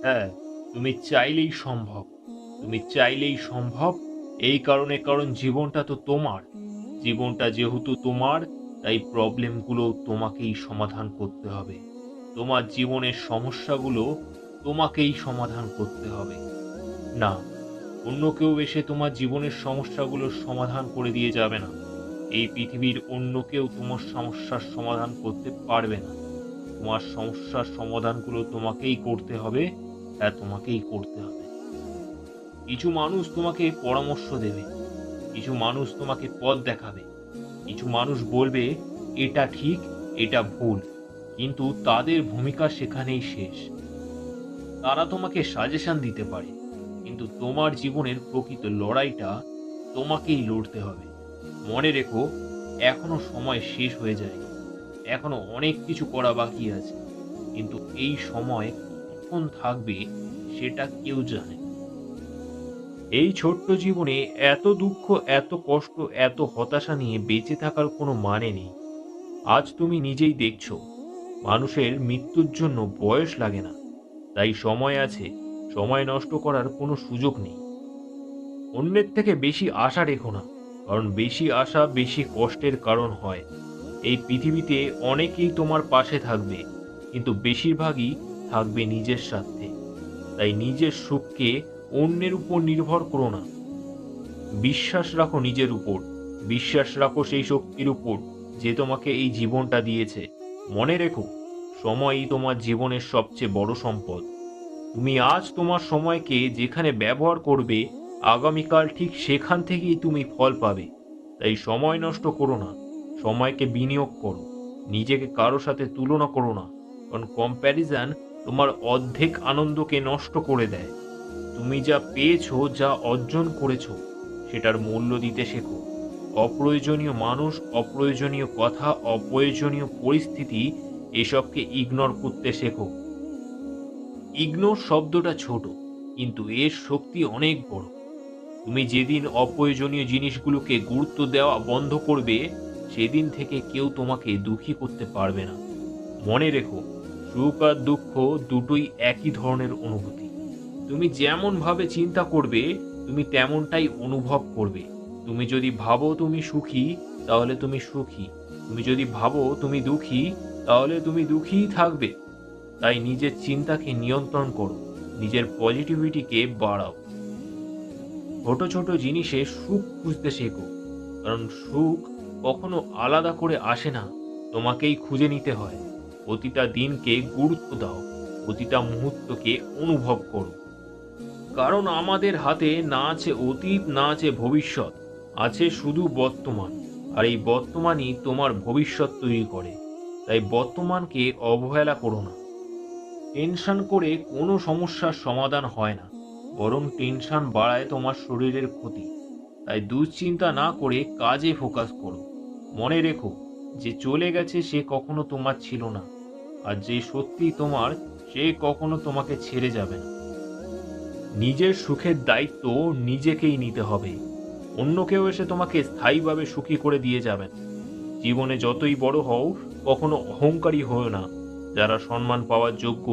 হ্যাঁ, তুমি চাইলেই সম্ভব। তুমি চাইলেই সম্ভব। এই কারণ জীবনটা তো তোমার। জীবনটা যেহেতু তোমার, তাই প্রবলেমগুলো তোমাকেই সমাধান করতে হবে। তোমার জীবনের সমস্যাগুলো তোমাকেই সমাধান করতে হবে। না, অন্য কেউ এসে তোমার জীবনের সমস্যাগুলোর সমাধান করে দিয়ে যাবে না। এই পৃথিবীর অন্য কেউ তোমার সমস্যার সমাধান করতে পারবে না। তোমার সমস্যার সমাধানগুলো তোমাকেই করতে হবে। হ্যাঁ, তোমাকেই করতে হবে। কিছু মানুষ তোমাকে পরামর্শ দেবে, কিছু মানুষ তোমাকে পথ দেখাবে, কিছু মানুষ বলবে এটা ঠিক, এটা ভুল। কিন্তু তাদের ভূমিকা সেখানেই শেষ। তারা তোমাকে সাজেশন দিতে পারে, কিন্তু তোমার জীবনের প্রকৃত লড়াইটা তোমাকেই লড়তে হবে। মনে রেখো, এখনো সময় শেষ হয়ে যায়নি। এখনো অনেক কিছু করা বাকি আছে। কিন্তু এই সময় কখন থাকবে সেটা কেউ জানে না। এই ছোট্ট জীবনে এত দুঃখ, এত কষ্ট, এত হতাশা নিয়ে বেঁচে থাকার কোনো মানে নেই। আজ তুমি নিজেই দেখছো, মানুষের মৃত্যুর জন্য বয়স লাগে না। তাই সময় আছে, সময় নষ্ট করার কোনো সুযোগ নেই। অন্যের থেকে বেশি আশা রেখো না, কারণ বেশি আশা বেশি কষ্টের কারণ হয়। এই পৃথিবীতে অনেকেই তোমার পাশে থাকবে, কিন্তু বেশিরভাগই থাকবে নিজের স্বার্থে। তাই নিজের সুখকে অন্যের উপর নির্ভর করো না। বিশ্বাস রাখো নিজের উপর। বিশ্বাস রাখো সেই শক্তির উপর যে তোমাকে এই জীবনটা দিয়েছে। মনে রেখো, সময়ই তোমার জীবনের সবচেয়ে বড় সম্পদ। তুমি আজ তোমার সময়কে যেখানে ব্যবহার করবে, আগামীকাল ঠিক সেখান থেকেই তুমি ফল পাবে। তাই সময় নষ্ট করো না, সময়কে বিনিয়োগ করো। নিজেকে কারো সাথে তুলনা করো না, কারণ কম্প্যারিজন তোমার অর্ধেক আনন্দকে নষ্ট করে দেয়। তুমি যা পেয়েছো, যা অর্জন করেছো, সেটার মূল্য দিতে শেখো। অপ্রয়োজনীয় মানুষ, অপ্রয়োজনীয় কথা, অপ্রয়োজনীয় পরিস্থিতি, এসবকে ইগনোর করতে শেখো। ইগনোর শব্দটা ছোট, কিন্তু এর শক্তি অনেক বড়। তুমি যেদিন অপ্রয়োজনীয় জিনিসগুলোকে গুরুত্ব দেওয়া বন্ধ করবে, সেদিন থেকে কেউ তোমাকে দুঃখী করতে পারবে না। মনে রেখো, সুখ আর দুঃখ দুটোই একই ধরনের অনুভূতি। তুমি যেমনভাবে চিন্তা করবে, তুমি তেমনটাই অনুভব করবে। তুমি যদি ভাবো তুমি সুখী, তাহলে তুমি সুখী। তুমি যদি ভাবো তুমি দুঃখী, তাহলে তুমি দুঃখীই থাকবে। তাই নিজের চিন্তাকে নিয়ন্ত্রণ করো, নিজের পজিটিভিটিকে বাড়াও। ছোট ছোট জিনিসে সুখ খুঁজতে শেখো, কারণ সুখ কখনো আলাদা করে আসে না, তোমাকেই খুঁজে নিতে হয়। প্রতিটা দিনকে গুরুত্ব দাও, প্রতিটা মুহূর্তকে অনুভব করো। কারণ আমাদের হাতে না আছে অতীত, না আছে ভবিষ্যৎ, আছে শুধু বর্তমান। আর এই বর্তমানই তোমার ভবিষ্যৎ তৈরি করে। তাই বর্তমানকে অবহেলা করো না। টেনশন করে কোনো সমস্যার সমাধান হয় না, বরং টেনশন বাড়ায় তোমার শরীরের ক্ষতি। তাই দুশ্চিন্তা না করে কাজে ফোকাস করো। মনে রেখো, যে চলে গেছে সে কখনো তোমার ছিল না, আর যে সত্যি তোমার, সে কখনো তোমাকে ছেড়ে যাবে না। নিজের সুখের দায়িত্ব নিজেকেই নিতে হবে। অন্য কেউ এসে তোমাকে স্থায়ীভাবে সুখী করে দিয়ে যাবেন। জীবনে যতই বড় হও, কখনো অহংকারী হও না। যারা সম্মান পাওয়ার যোগ্য,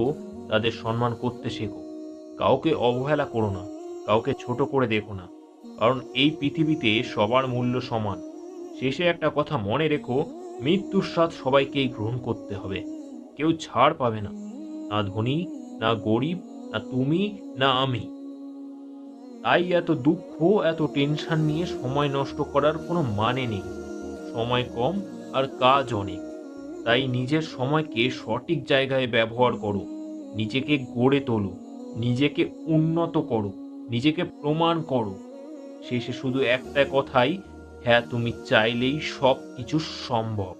তাদের সম্মান করতে শেখো। কাউকে অবহেলা করো না, কাউকে ছোট করে দেখো না। কারণ এই পৃথিবীতে সবার মূল্য সমান। শেষে একটা কথা মনে রেখো, মৃত্যুর স্বাদ সবাইকেই গ্রহণ করতে হবে। কেউ ছাড় পাবে না, না ধনী, না গরিব, না তুমি, না আমি। তাই এত দুঃখ, এত টেনশন নিয়ে সময় নষ্ট করার কোনো মানে নেই। সময় কম আর কাজ অনেক। তাই নিজের সময়কে সঠিক জায়গায় ব্যবহার করো। নিজেকে গড়ে তোলো, নিজেকে উন্নত করো, নিজেকে প্রমাণ করো। শেষে শুধু একটা কথাই, হ্যাঁ, তুমি চাইলেই সব কিছু সম্ভব।